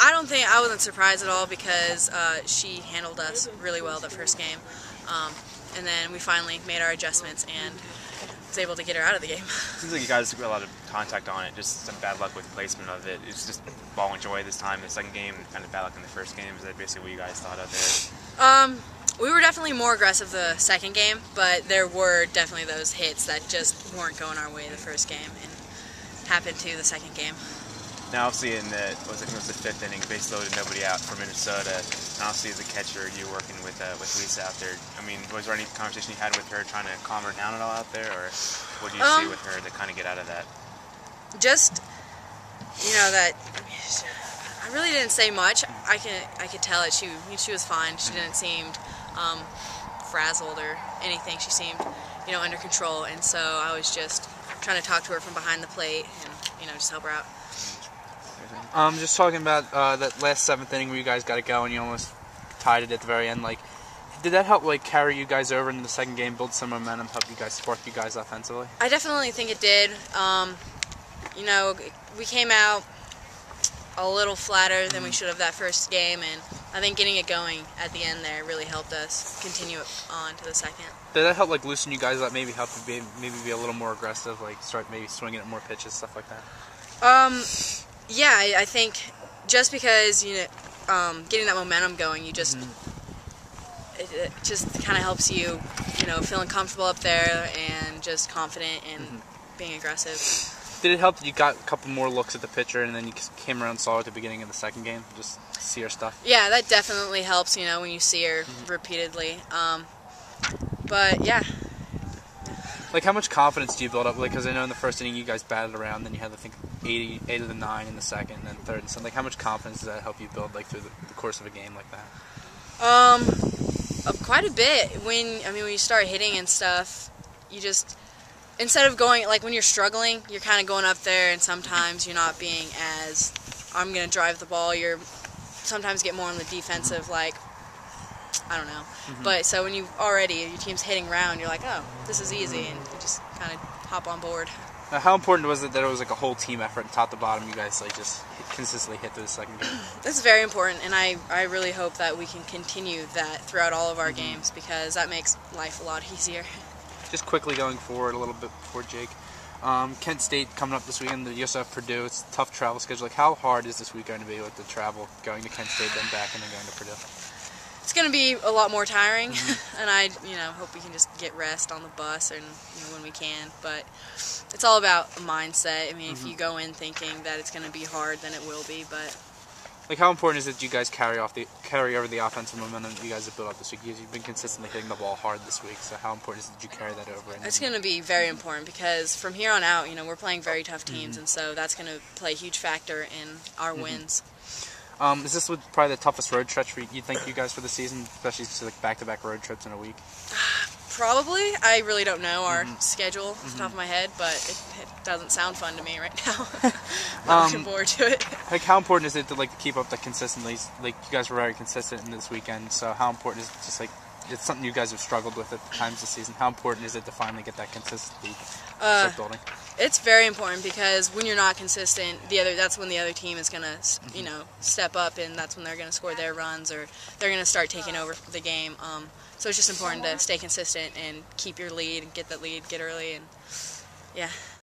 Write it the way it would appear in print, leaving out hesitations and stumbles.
I wasn't surprised at all because she handled us really well the first game, and then we finally made our adjustments and was able to get her out of the game. Seems like you guys took a lot of contact on it, just some bad luck with the placement of it. It's just ball and joy this time. The second game, kind of bad luck in the first game. Is that basically what you guys thought out there? We were definitely more aggressive the second game, but there were definitely those hits that just weren't going our way the first game, and happened to the second game. Now, obviously, in the I think it was the fifth inning, base loaded, nobody out for Minnesota. And obviously, as a catcher, you working with Lisa out there. I mean, was there any conversation you had with her trying to calm her down at all out there, or what do you see with her to kind of get out of that? Just, that I really didn't say much. I could tell it. She was fine. She didn't seem frazzled or anything. She seemed under control, and so I was just trying to talk to her from behind the plate and just help her out. Just talking about that last seventh inning where you guys got it going, you almost tied it at the very end. Like, did that help carry you guys over into the second game, build some momentum, help you guys, spark you guys offensively? I definitely think it did. We came out a little flatter than we should have that first game, and I think getting it going at the end there really helped us continue on to the second. Did that help loosen you guys up, maybe help you be a little more aggressive, start maybe swinging at more pitches, stuff like that? Yeah, I think just because getting that momentum going, you just it just kind of helps you, feeling comfortable up there and just confident and being aggressive. Did it help that you got a couple more looks at the pitcher and then you came around and saw her at the beginning of the second game, just see her stuff? Yeah, that definitely helps. When you see her repeatedly. But yeah. How much confidence do you build up? Because I know in the first inning you guys batted around, then you had, I think, 8 of the 9 in the second, and then third and something. How much confidence does that help you build through the course of a game like that? Quite a bit. When you start hitting and stuff, you just, instead of going, when you're struggling, you're kind of going up there, and sometimes you're not being as, I'm going to drive the ball. You're sometimes get more on the defensive, I don't know. But so when your team's hitting around, you're like, oh, this is easy, and you just kind of hop on board. Now, how important was it that it was a whole team effort, top to bottom, you guys just consistently hit through the second game? This is very important, and I really hope that we can continue that throughout all of our games, because that makes life a lot easier. Just quickly going forward a little bit before Jake. Kent State coming up this weekend, you also have Purdue. It's a tough travel schedule. How hard is this week going to be with the travel, going to Kent State, then back, and then going to Purdue? It's going to be a lot more tiring, and I hope we can just get rest on the bus and when we can. But it's all about a mindset. If you go in thinking that it's going to be hard, then it will be. But how important is it that you guys carry over the offensive momentum that you guys have built up this week? You've been consistently hitting the ball hard this week, so how important is it that you carry that over? It's going to be very important, because from here on out, we're playing very tough teams, and so that's going to play a huge factor in our wins. Is this probably the toughest road stretch you think you guys for the season, especially back-to-back road trips in a week? Probably. I really don't know our schedule off the top of my head, but it doesn't sound fun to me right now. I'm looking forward to it. How important is it to keep up the consistency? You guys were very consistent in this weekend, so how important is it just it's something you guys have struggled with at times this season? How important is it to finally get that consistency start building? It's very important, because when you're not consistent, that's when the other team is going to step up, and that's when they're going to score their runs, or they're going to start taking over the game. So it's just important to stay consistent and keep your lead, and get that lead, get early, and yeah.